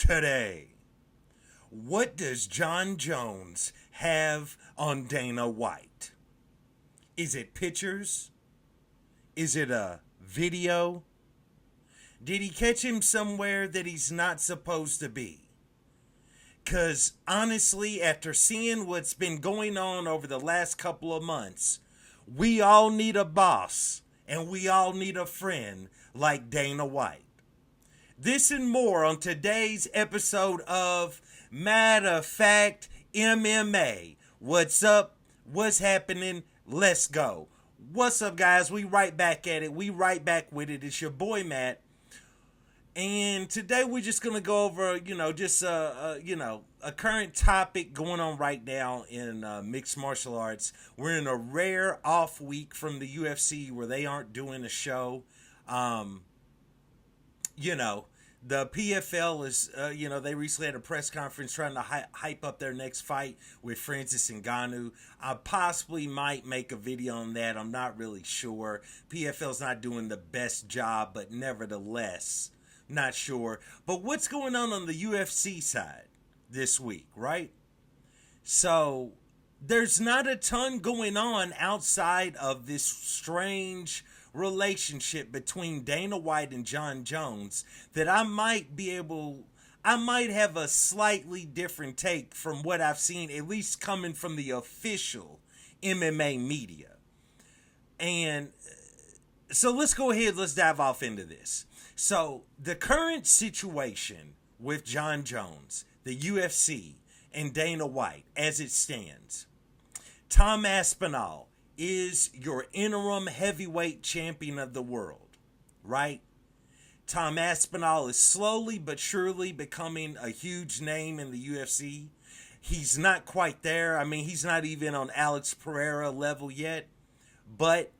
today. What does John Jones have on Dana White? Is it pictures? Is it a video? Did he catch him somewhere that he's not supposed to be? Because honestly, after seeing what's been going on over the last couple of months, we all need a boss and we all need a friend like Dana White. This and more on today's episode of Matter of Fact MMA. What's up? What's happening? Let's go. What's up, guys? We right back at it. We right back with it. It's your boy, Matt. And today we're just going to go over, a current topic going on right now in mixed martial arts. We're in a rare off week from the UFC where they aren't doing a show. The PFL is, they recently had a press conference trying to hype up their next fight with Francis Ngannou. I possibly might make a video on that. I'm not really sure. PFL's not doing the best job, but nevertheless, not sure. But what's going on the UFC side this week, right? So there's not a ton going on outside of this strange relationship between Dana White and John Jones that I might have a slightly different take from what I've seen, at least coming from the official MMA media. And so let's go ahead, let's dive off into this. So the current situation with John Jones, the UFC, and Dana White as it stands, Tom Aspinall is your interim heavyweight champion of the world, right? Tom Aspinall is slowly but surely becoming a huge name in the UFC. He's not quite there. I mean, he's not even on Alex Pereira level yet, but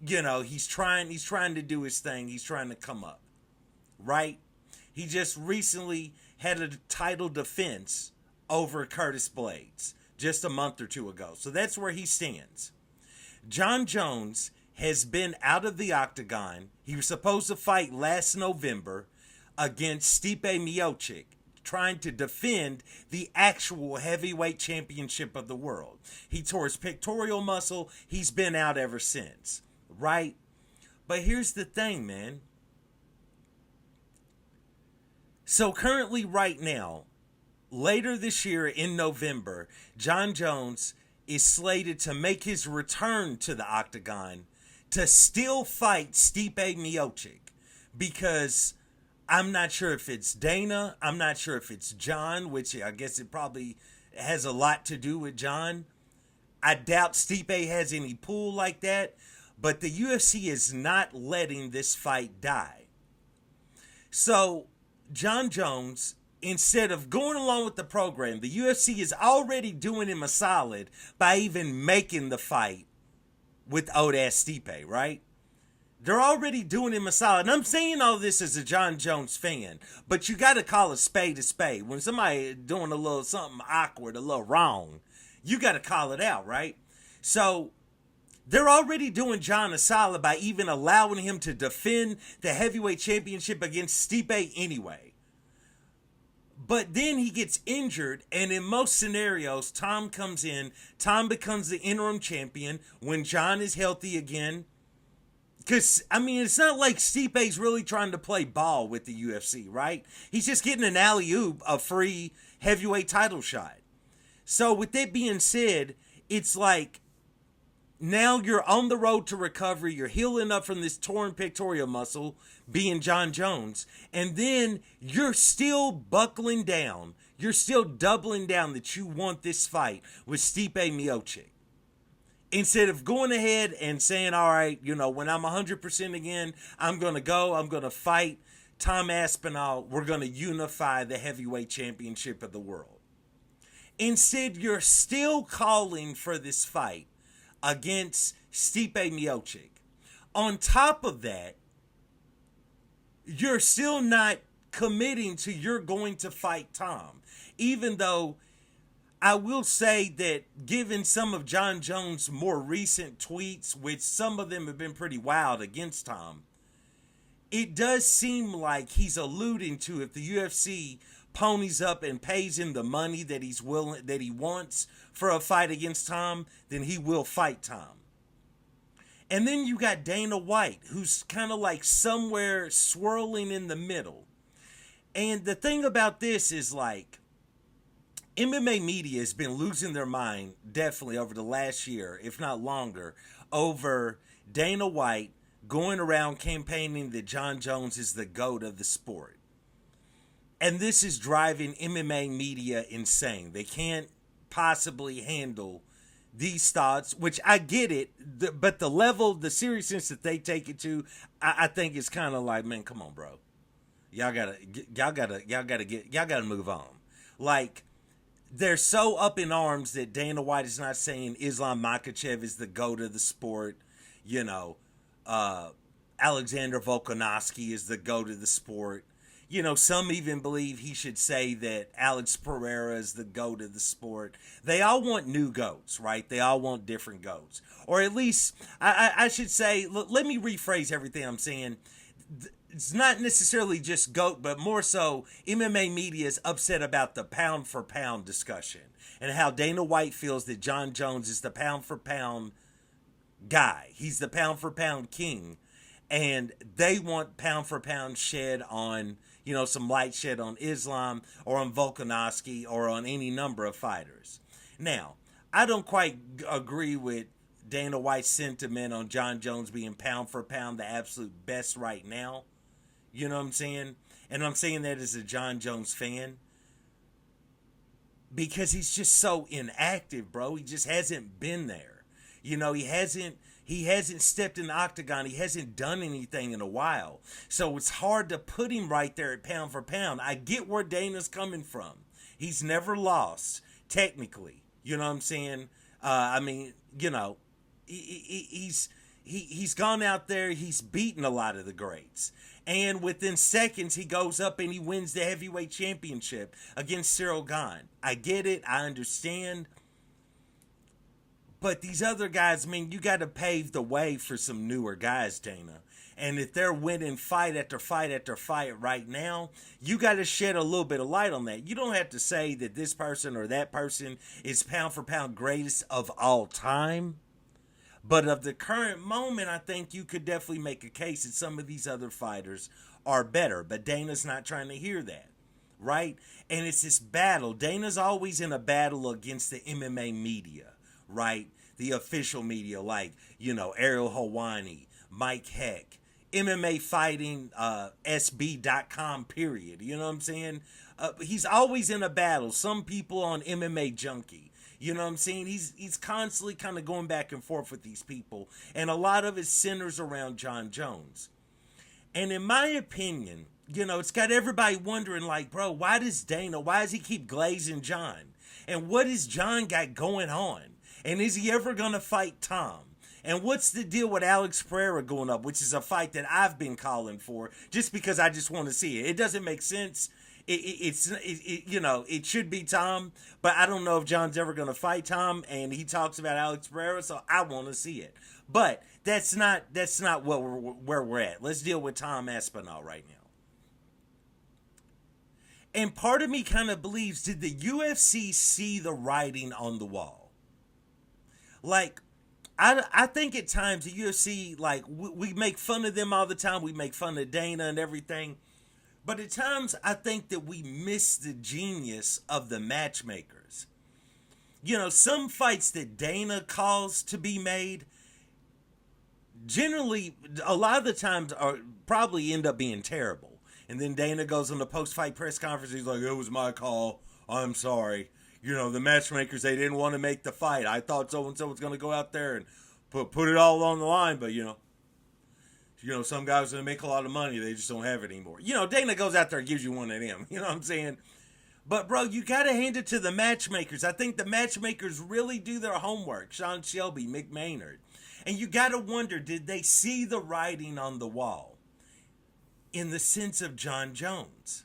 he's trying to do his thing. He's trying to come up, right? He just recently had a title defense over Curtis Blades just a month or two ago. So that's where he stands. John Jones has been out of the octagon. He was supposed to fight last November against Stipe Miocic, trying to defend the actual heavyweight championship of the world. He tore his pectoral muscle. He's been out ever since, right? But here's the thing, man. So currently right now, later this year in November, John Jones is slated to make his return to the octagon to still fight Stipe Miocic, because I'm not sure if it's Dana, I'm not sure if it's John, which I guess it probably has a lot to do with John. I doubt Stipe has any pull like that, but the UFC is not letting this fight die. So John Jones, instead of going along with the program, the UFC is already doing him a solid by even making the fight with old-ass Stipe, right? They're already doing him a solid. And I'm saying all this as a John Jones fan, but you got to call a spade a spade. When somebody doing a little something awkward, a little wrong, you got to call it out, right? So they're already doing John a solid by even allowing him to defend the heavyweight championship against Stipe anyway. But then he gets injured, and in most scenarios, Tom comes in. Tom becomes the interim champion when John is healthy again. Because, I mean, it's not like Stipe's really trying to play ball with the UFC, right? He's just getting an alley-oop, a free heavyweight title shot. So with that being said, it's like, now you're on the road to recovery. You're healing up from this torn pectoral muscle, being John Jones. And then you're still buckling down. You're still doubling down that you want this fight with Stipe Miocic. Instead of going ahead and saying, all right, when I'm 100% again, I'm going to fight Tom Aspinall. We're going to unify the heavyweight championship of the world. Instead, you're still calling for this fight against Stipe Miocic. On top of that, you're still not committing to you're going to fight Tom. Even though I will say that given some of John Jones' more recent tweets, which some of them have been pretty wild against Tom, it does seem like he's alluding to if the UFC ponies up and pays him the money that he wants for a fight against Tom, then he will fight Tom. And then you got Dana White, who's kind of like somewhere swirling in the middle. And the thing about this is like, MMA media has been losing their mind definitely over the last year, if not longer, over Dana White going around campaigning that Jon Jones is the GOAT of the sport. And this is driving MMA media insane. They can't possibly handle these thoughts, which I get it, but the level, the seriousness that they take it to, I think is kind of like, man, come on, bro. Y'all gotta move on. Like, they're so up in arms that Dana White is not saying Islam Makhachev is the GOAT of the sport. You know, Alexander Volkanovski is the GOAT of the sport. You know, some even believe he should say that Alex Pereira is the GOAT of the sport. They all want new GOATs, right? They all want different GOATs. Or at least, I should say, let me rephrase everything I'm saying. It's not necessarily just GOAT, but more so MMA media is upset about the pound for pound discussion and how Dana White feels that Jon Jones is the pound for pound guy. He's the pound for pound king. And they want pound for pound shed on, you know, some light shed on Islam or on Volkanovski or on any number of fighters. Now, I don't quite agree with Dana White's sentiment on Jon Jones being pound for pound the absolute best right now. You know what I'm saying? And I'm saying that as a Jon Jones fan. Because he's just so inactive, bro. He just hasn't been there. You know, he hasn't stepped in the octagon. He hasn't done anything in a while. So it's hard to put him right there at pound for pound. I get where Dana's coming from. He's never lost, technically. You know what I'm saying? I mean, you know, he's gone out there. He's beaten a lot of the greats. And within seconds, he goes up and he wins the heavyweight championship against Cyril Gane. I get it. I understand. But these other guys, I mean, you got to pave the way for some newer guys, Dana. And if they're winning fight after fight after fight right now, you got to shed a little bit of light on that. You don't have to say that this person or that person is pound for pound greatest of all time. But of the current moment, I think you could definitely make a case that some of these other fighters are better. But Dana's not trying to hear that, right? And it's this battle. Dana's always in a battle against the MMA media, right? The official media, like, you know, Ariel Helwani, Mike Heck, MMA fighting, SB.com, period. You know what I'm saying? He's always in a battle. Some people on MMA Junkie. You know what I'm saying? He's constantly kind of going back and forth with these people. And a lot of it centers around Jon Jones. And in my opinion, you know, it's got everybody wondering, like, bro, why does he keep glazing Jon? And what has Jon got going on? And is he ever going to fight Tom? And what's the deal with Alex Pereira going up, which is a fight that I've been calling for just because I just want to see it. It doesn't make sense. You know, it should be Tom, but I don't know if Jon's ever going to fight Tom, and he talks about Alex Pereira, so I want to see it. But that's not where we're at. Let's deal with Tom Aspinall right now. And part of me kind of believes, did the UFC see the writing on the wall? Like, I think at times the UFC, like, we make fun of them all the time. We make fun of Dana and everything. But at times, I think that we miss the genius of the matchmakers. You know, some fights that Dana calls to be made, generally, a lot of the times, are probably end up being terrible. And then Dana goes on the post-fight press conference, he's like, it was my call, I'm sorry. You know, the matchmakers, they didn't want to make the fight. I thought so-and-so was going to go out there and put it all on the line, but, you know, some guys going to make a lot of money. They just don't have it anymore. You know, Dana goes out there and gives you one of them. You know what I'm saying? But, bro, you got to hand it to the matchmakers. I think the matchmakers really do their homework. Sean Shelby, Mick Maynard. And you got to wonder, did they see the writing on the wall in the sense of Jon Jones?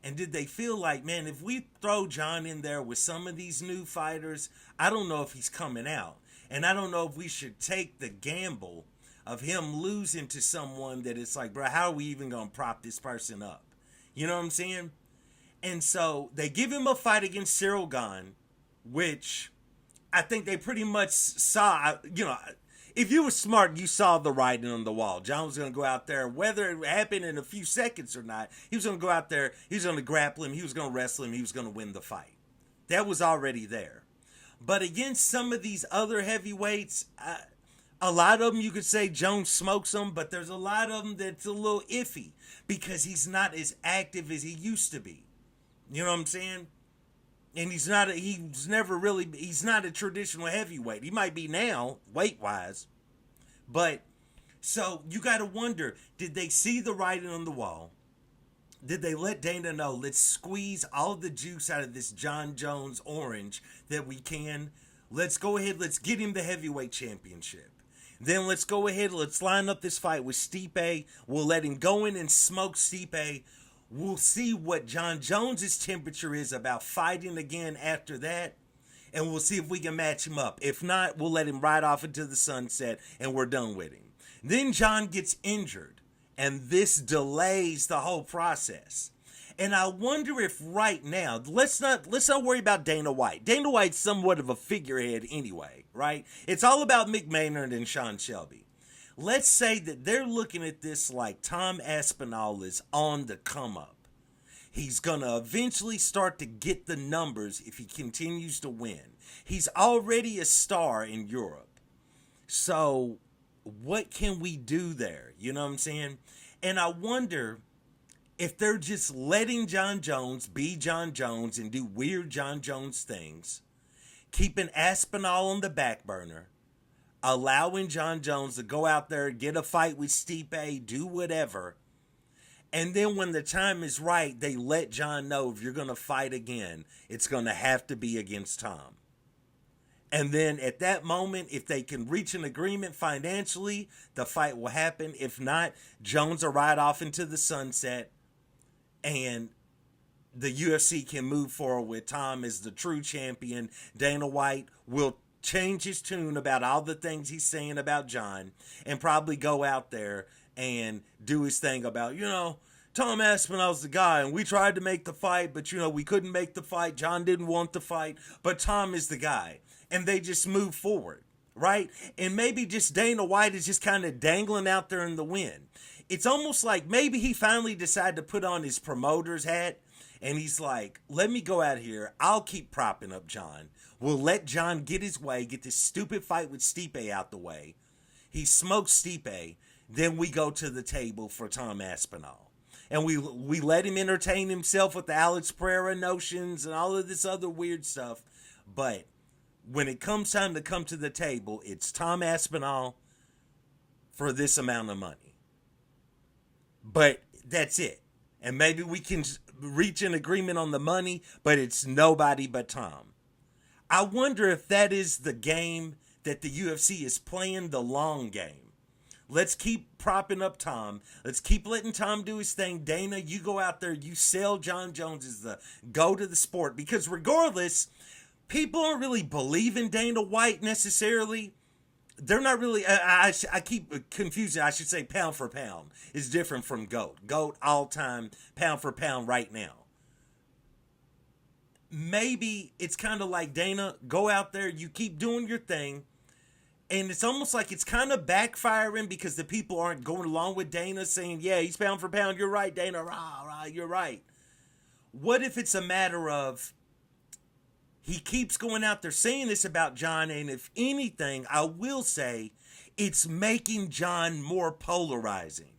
And did they feel like, man, if we throw Jon in there with some of these new fighters, I don't know if he's coming out. And I don't know if we should take the gamble of him losing to someone that it's like, bro, how are we even going to prop this person up? You know what I'm saying? And so they give him a fight against Cyril Gahn, which I think they pretty much saw, if you were smart, you saw the writing on the wall. John was going to go out there, whether it happened in a few seconds or not, he was going to go out there, he was going to grapple him, he was going to wrestle him, he was going to win the fight. That was already there. But against some of these other heavyweights, a lot of them you could say Jones smokes them, but there's a lot of them that's a little iffy because he's not as active as he used to be. You know what I'm saying? And he's not a traditional heavyweight. He might be now, weight-wise. But, so you got to wonder, did they see the writing on the wall? Did they let Dana know, let's squeeze all the juice out of this John Jones orange that we can? Let's go ahead, let's get him the heavyweight championship. Then let's go ahead, let's line up this fight with Stipe. We'll let him go in and smoke Stipe. We'll see what John Jones's temperature is about fighting again after that. And we'll see if we can match him up. If not, we'll let him ride off into the sunset and we're done with him. Then John gets injured. And this delays the whole process. And I wonder if right now, let's not worry about Dana White. Dana White's somewhat of a figurehead anyway, right? It's all about Mick Maynard and Sean Shelby. Let's say that they're looking at this like Tom Aspinall is on the come up. He's going to eventually start to get the numbers if he continues to win. He's already a star in Europe. So what can we do there? You know what I'm saying? And I wonder if they're just letting John Jones be John Jones and do weird John Jones things, keeping Aspinall on the back burner, allowing John Jones to go out there, get a fight with Stipe, do whatever. And then when the time is right, they let John know if you're going to fight again, it's going to have to be against Tom. And then at that moment, if they can reach an agreement financially, the fight will happen. If not, Jones will ride off into the sunset and the UFC can move forward with Tom as the true champion. Dana White will change his tune about all the things he's saying about John and probably go out there and do his thing about, Tom Aspinall's the guy and we tried to make the fight, but, we couldn't make the fight. John didn't want the fight, but Tom is the guy. And they just move forward, right? And maybe just Dana White is just kind of dangling out there in the wind. It's almost like maybe he finally decided to put on his promoter's hat and he's like, let me go out here. I'll keep propping up John. We'll let John get his way, get this stupid fight with Stipe out the way. He smokes Stipe. Then we go to the table for Tom Aspinall. And we let him entertain himself with the Alex Pereira notions and all of this other weird stuff. But when it comes time to come to the table, it's Tom Aspinall for this amount of money. But that's it. And maybe we can reach an agreement on the money, but it's nobody but Tom. I wonder if that is the game that the UFC is playing, the long game. Let's keep propping up Tom. Let's keep letting Tom do his thing. Dana, you go out there, you sell John Jones as the go to the sport. Because regardless, people don't really believe in Dana White necessarily. They're not really, I keep confusing, I should say pound for pound is different from GOAT. GOAT all time, pound for pound right now. Maybe it's kind of like Dana, go out there, you keep doing your thing. And it's almost like it's kind of backfiring because the people aren't going along with Dana saying, yeah, he's pound for pound. You're right, Dana. Rah, you're right. What if it's a matter of he keeps going out there saying this about John, and if anything, I will say it's making John more polarizing.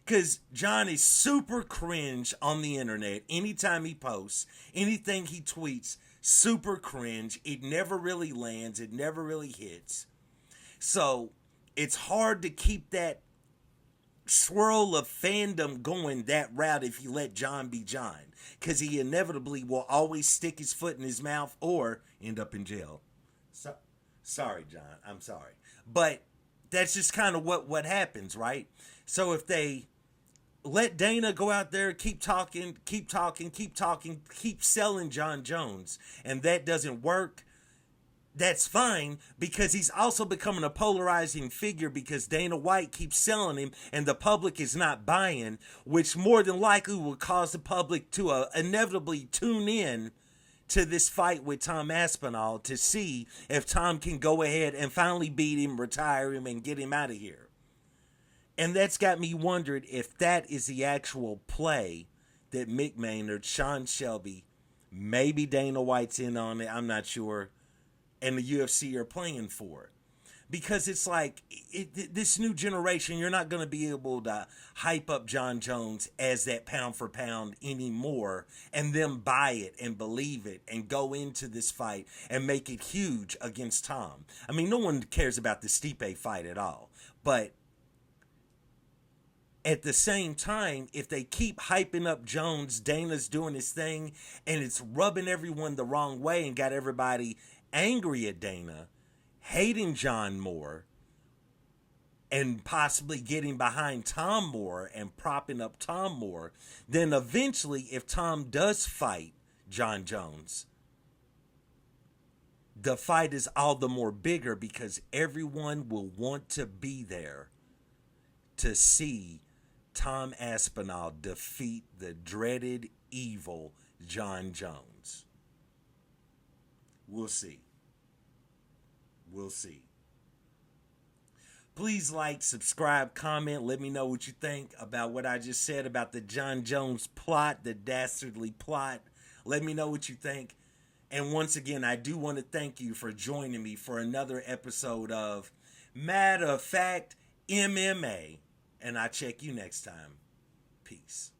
Because John is super cringe on the internet anytime he posts, anything he tweets, super cringe. It never really lands. It never really hits. So it's hard to keep that swirl of fandom going that route if you let John be John. Because he inevitably will always stick his foot in his mouth or end up in jail. Sorry, John. I'm sorry. But that's just kind of what happens, right? So if they let Dana go out there, keep talking, keep selling John Jones, and that doesn't work, that's fine because he's also becoming a polarizing figure because Dana White keeps selling him and the public is not buying, which more than likely will cause the public to inevitably tune in to this fight with Tom Aspinall to see if Tom can go ahead and finally beat him, retire him, and get him out of here. And that's got me wondering if that is the actual play that Mick Maynard, Sean Shelby, maybe Dana White's in on it, I'm not sure, and the UFC are playing for it. Because it's like, this new generation, you're not going to be able to hype up John Jones as that pound for pound anymore and them buy it and believe it and go into this fight and make it huge against Tom. I mean, no one cares about the Stipe fight at all. But at the same time, if they keep hyping up Jones, Dana's doing his thing, and it's rubbing everyone the wrong way and got everybody angry at Dana, hating John more, and possibly getting behind Tom more and propping up Tom more, then eventually, if Tom does fight John Jones, the fight is all the more bigger because everyone will want to be there to see Tom Aspinall defeat the dreaded evil John Jones. We'll see. We'll see. Please like, subscribe, comment. Let me know what you think about what I just said about the John Jones plot, the dastardly plot. Let me know what you think. And once again, I do want to thank you for joining me for another episode of Matter of Fact MMA. And I'll check you next time. Peace.